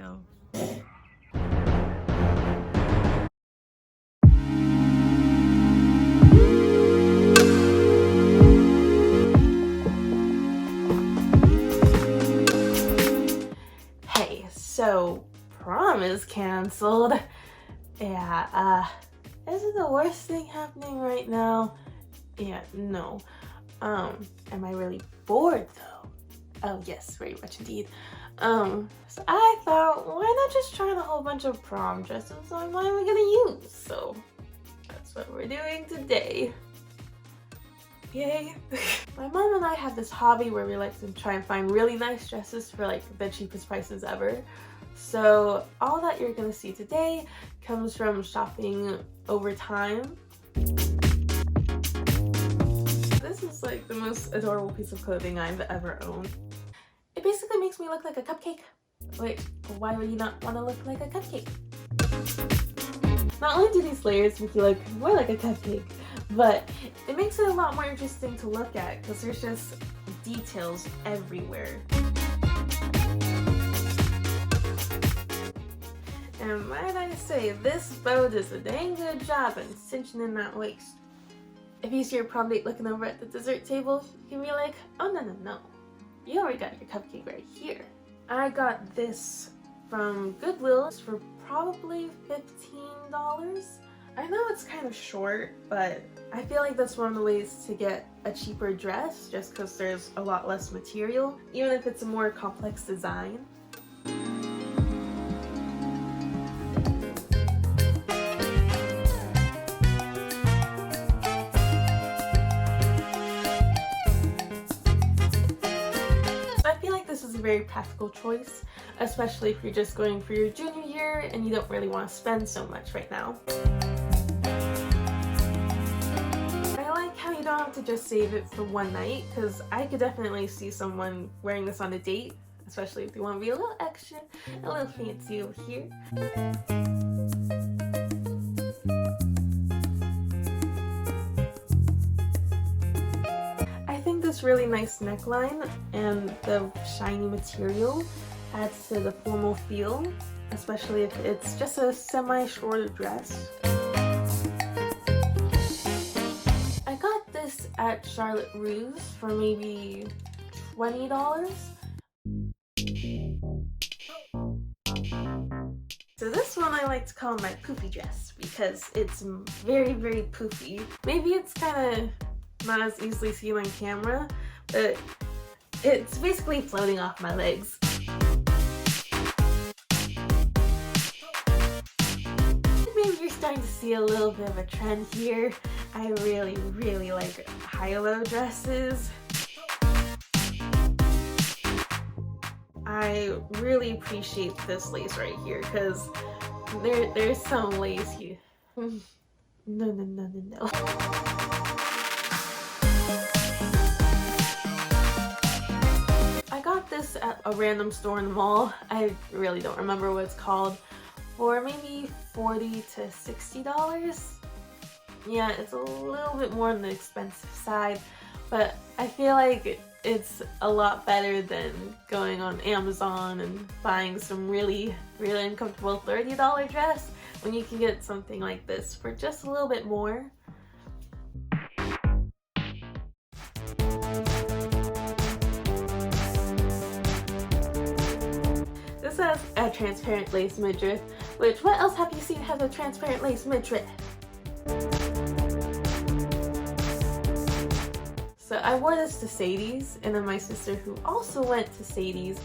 go. Hey, so prom is canceled. Yeah, is it the worst thing happening right now? Yeah, no. Am I really bored though? Oh yes, very much indeed. So I thought, why not just try on a whole bunch of prom dresses on what am I gonna use? So that's what we're doing today. Yay. My mom and I have this hobby where we like to try and find really nice dresses for like the cheapest prices ever. So all that you're gonna see today comes from shopping over time. This is like the most adorable piece of clothing I've ever owned. It basically makes me look like a cupcake. Wait, why would you not want to look like a cupcake? Not only do these layers make you look more like a cupcake, but it makes it a lot more interesting to look at because there's just details everywhere. And might I say, this bow does a dang good job in cinching in that waist. If you see your prom date looking over at the dessert table, you can be like, oh no, you already got your cupcake right here. I got this from Goodwill for probably $15. I know it's kind of short, but I feel like that's one of the ways to get a cheaper dress just because there's a lot less material, even if it's a more complex design. This is a very practical choice, especially if you're just going for your junior year and you don't really want to spend so much right now. I like how you don't have to just save it for one night, because I could definitely see someone wearing this on a date, especially if they want to be a little extra, a little fancy over here. This really nice neckline and the shiny material adds to the formal feel, especially if it's just a semi-short dress. I got this at Charlotte Russe for maybe $20. So this one I like to call my poofy dress because it's very, very poofy. Maybe it's kind of not as easily seen on camera, but it's basically floating off my legs. Maybe you're starting to see a little bit of a trend here. I really like high-low dresses. I really appreciate this lace right here because there's some lace here. No. This at a random store in the mall. I really don't remember what it's called, for maybe $40 to $60. Yeah, it's a little bit more on the expensive side, but I feel like it's a lot better than going on Amazon and buying some really uncomfortable $30 dress when you can get something like this for just a little bit more. This has a transparent lace midriff, which what else have you seen has a transparent lace midriff? So I wore this to Sadie's, and then my sister, who also went to Sadie's,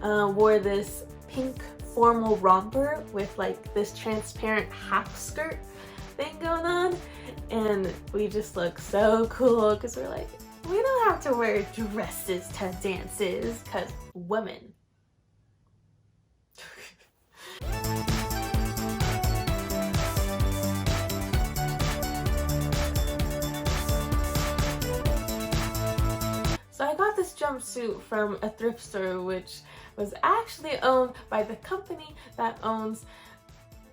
wore this pink formal romper with like this transparent half skirt thing going on, and we just look so cool because we're like, we don't have to wear dresses to dances because women. So I got this jumpsuit from a thrift store, which was actually owned by the company that owns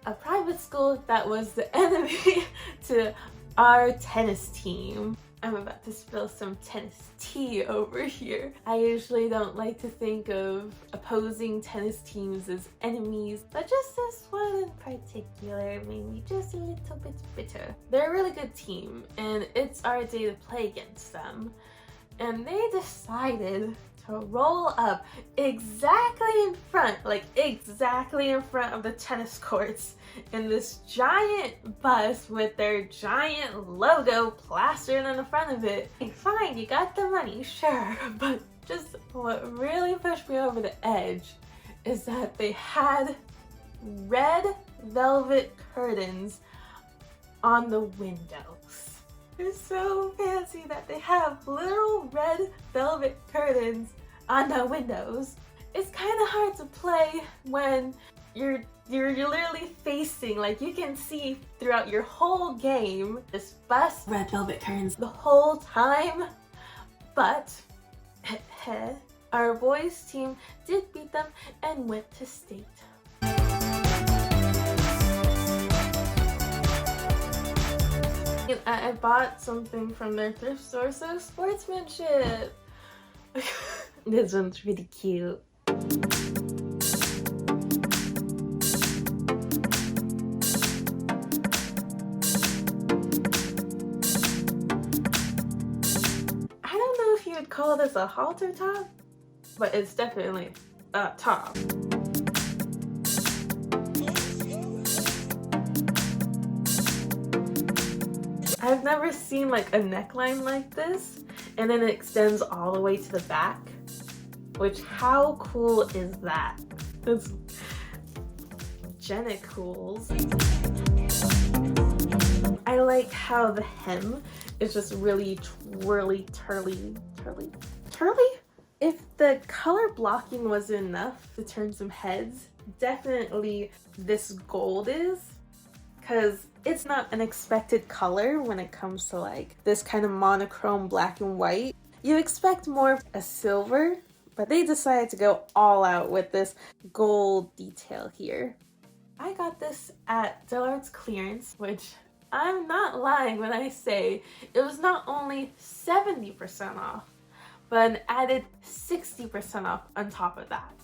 a private school that was the enemy to our tennis team. I'm about to spill some tennis tea over here. I usually don't like to think of opposing tennis teams as enemies, but just this one in particular made me just a little bit bitter. They're a really good team, and it's our day to play against them. And they decided to roll up exactly in front, like exactly in front of the tennis courts in this giant bus with their giant logo plastered on the front of it. Like, fine, you got the money, sure, but just what really pushed me over the edge is that they had red velvet curtains on the windows. They're so fancy that they have literal red velvet curtains on the windows. It's kind of hard to play when you're literally facing, like you can see throughout your whole game, this bus, red velvet curtains the whole time. But our boys team did beat them and went to state. I bought something from their thrift store, so sportsmanship. This one's really cute. I don't know if you would call this a halter top, but it's definitely a top. I've never seen like a neckline like this, and then it extends all the way to the back, which how cool is that? It's Jena cools. I like how the hem is just really twirly, turly. If the color blocking wasn't enough to turn some heads, definitely this gold is, because it's not an expected color when it comes to like this kind of monochrome black and white. You expect more of a silver, but they decided to go all out with this gold detail here. I got this at Dillard's clearance, which I'm not lying when I say it was not only 70% off, but an added 60% off on top of that.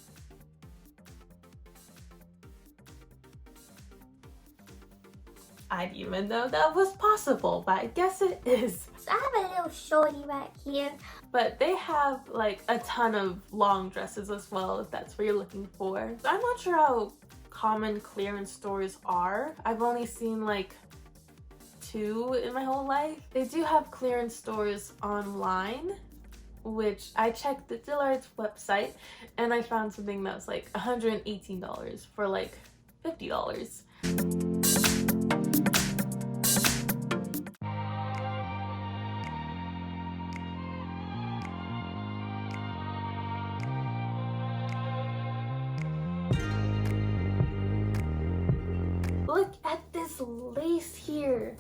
I didn't even know that was possible, but I guess it is. So I have a little shorty right here. But they have like a ton of long dresses as well, if that's what you're looking for. I'm not sure how common clearance stores are. I've only seen like 2 in my whole life. They do have clearance stores online, which I checked the Dillard's website and I found something that was like $118 for like $50. Look at this lace here.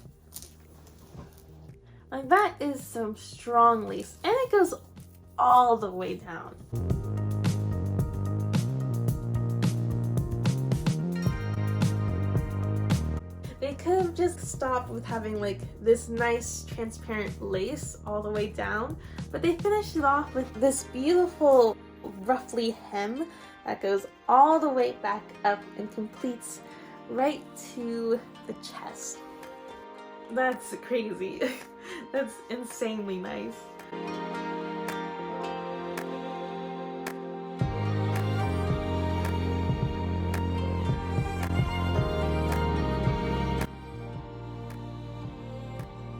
Like that is some strong lace, and it goes all the way down. They could have just stopped with having like this nice transparent lace all the way down, but they finished it off with this beautiful ruffly hem that goes all the way back up and completes right to the chest. That's crazy. That's insanely nice.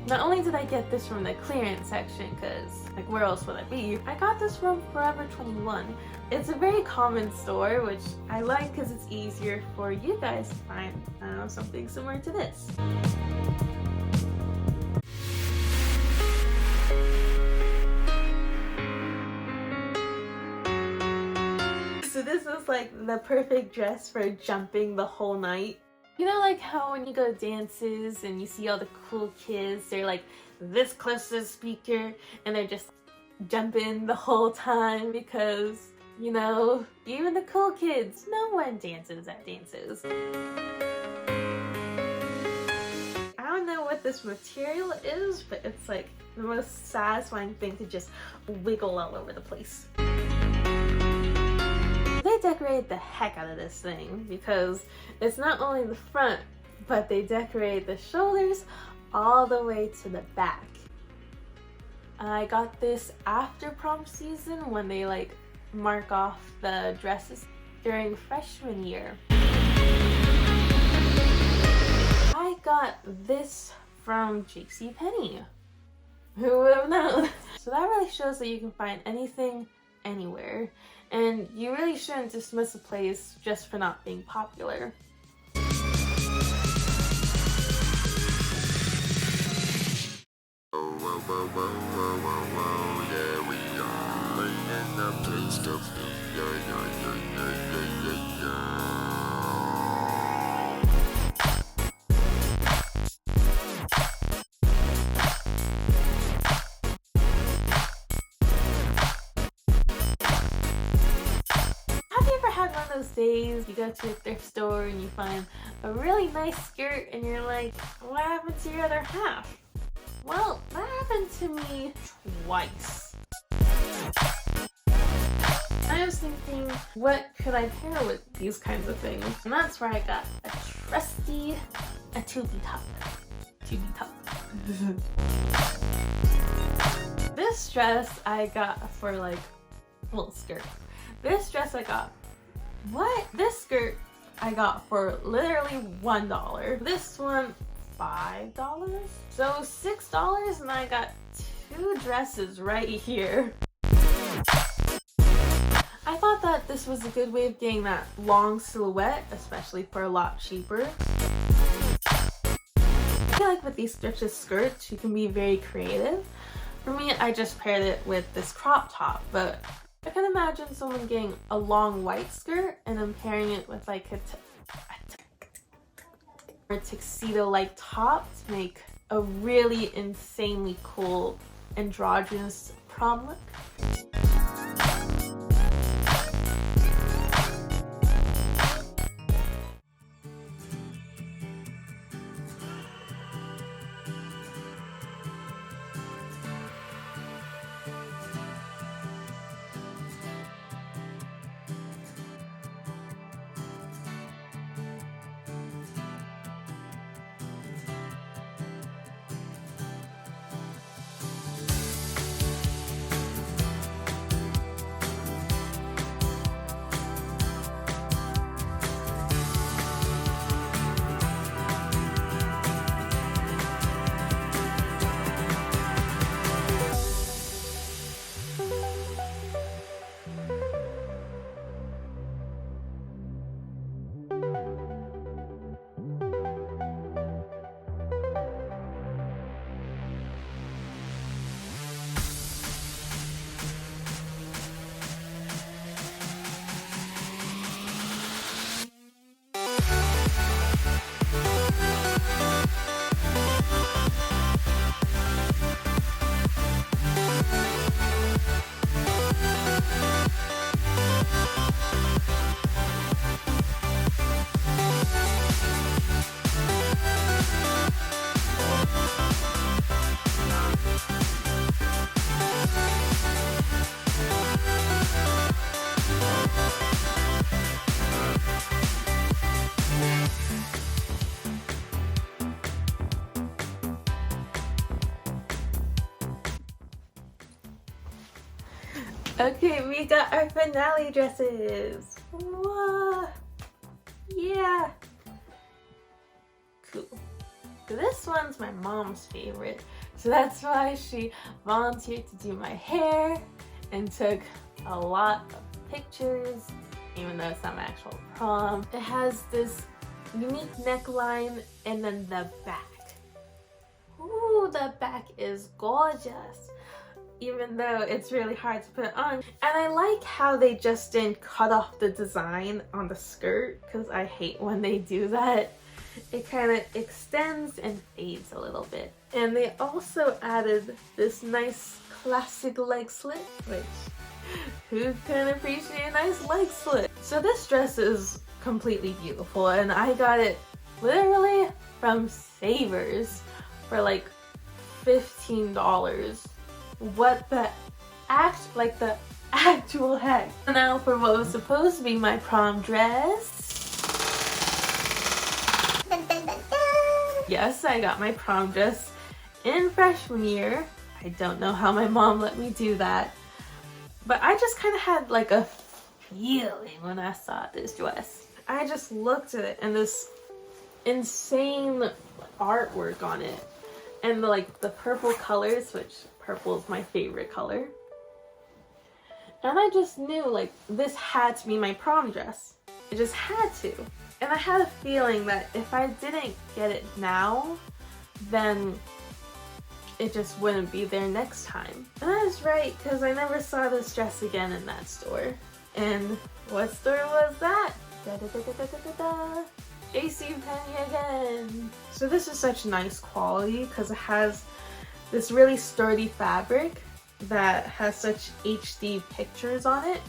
Not only did I get this from the clearance section, because like where else would I be, I got this from Forever 21. It's a very common store, which I like because it's easier for you guys to find something similar to this. So this is like the perfect dress for jumping the whole night. You know, like how when you go to dances and you see all the cool kids, they're like this close to the speaker and they're just jumping the whole time because, you know, even the cool kids, no one dances at dances. I don't know what this material is, but it's like the most satisfying thing to just wiggle all over the place. They decorated the heck out of this thing because it's not only the front, but they decorated the shoulders all the way to the back. I got this after prom season when they like mark off the dresses during freshman year. I got this from JCPenney. Who would have known? So that really shows that you can find anything anywhere, and you really shouldn't dismiss a place just for not being popular. One of those days you go to a thrift store and you find a really nice skirt and you're like, what happened to your other half? Well, that happened to me twice. I was thinking, what could I pair with these kinds of things? And that's where I got a trusty, a tubey top. This dress I got for like, well, skirt. This dress I got This skirt I got for literally $1. This one, $5. So $6 and I got 2 dresses right here. I thought that this was a good way of getting that long silhouette, especially for a lot cheaper. I feel like with these thrifted skirts, you can be very creative. For me, I just paired it with this crop top, but I can imagine someone getting a long white skirt and then pairing it with like a tuxedo-like top to make a really insanely cool androgynous prom look. Okay, we got our finale dresses. Whoa. Yeah. Cool. So this one's my mom's favorite. So that's why she volunteered to do my hair and took a lot of pictures, even though it's not my actual prom. It has this unique neckline and then the back. Ooh, the back is gorgeous, even though it's really hard to put on. And I like how they just didn't cut off the design on the skirt, because I hate when they do that. It kind of extends and fades a little bit. And they also added this nice classic leg slit, which who can appreciate a nice leg slit? So this dress is completely beautiful, and I got it literally from Savers for like $15. What the actual heck? Now for what was supposed to be my prom dress. Dun, dun, dun, dun. Yes, I got my prom dress in freshman year. I don't know how my mom let me do that, but I just kind of had like a feeling when I saw this dress. I just looked at it and this insane artwork on it, and like the purple colors, which purple is my favorite color. And I just knew like this had to be my prom dress. It just had to. And I had a feeling that if I didn't get it now, then it just wouldn't be there next time. And I was right, because I never saw this dress again in that store. And what store was that? JCPenney again. So this is such nice quality because it has this really sturdy fabric that has such HD pictures on it.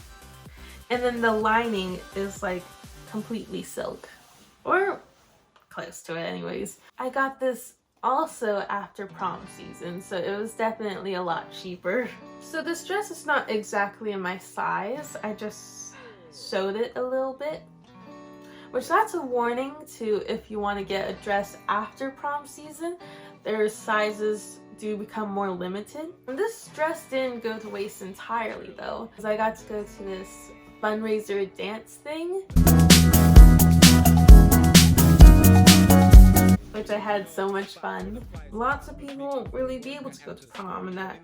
And then the lining is like completely silk, or close to it anyways. I got this also after prom season, so it was definitely a lot cheaper. So this dress is not exactly in my size. I just sewed it a little bit, which that's a warning to if you want to get a dress after prom season. Their sizes do become more limited. And this dress didn't go to waste entirely though, because I got to go to this fundraiser dance thing, which I had so much fun. Lots of people won't really be able to go to prom, and that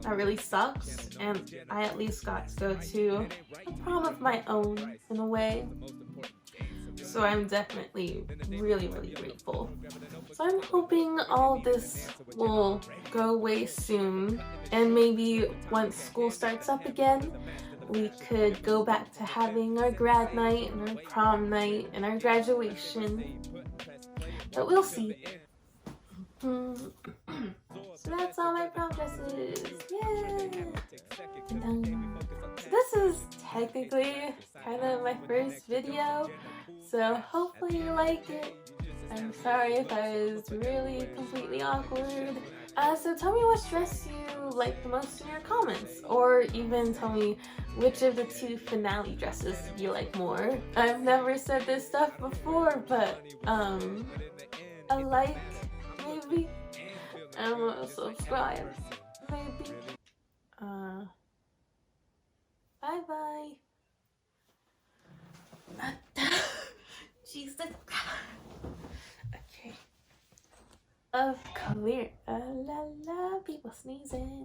really sucks. And I at least got to go to a prom of my own in a way. So I'm definitely really grateful. So I'm hoping all this will go away soon, and maybe once school starts up again, we could go back to having our grad night and our prom night and our graduation. But we'll see. So that's all my prom dresses. Yay! So this is technically kind of my first video, so hopefully you like it. I'm sorry if I was really completely awkward. So tell me which dress you like the most in your comments, or even tell me which of the two finale dresses you like more. I've never said this stuff before, but a like, maybe, and a subscribe, maybe. Bye bye. Jesus. Okay. Of clear. La la, people sneezing.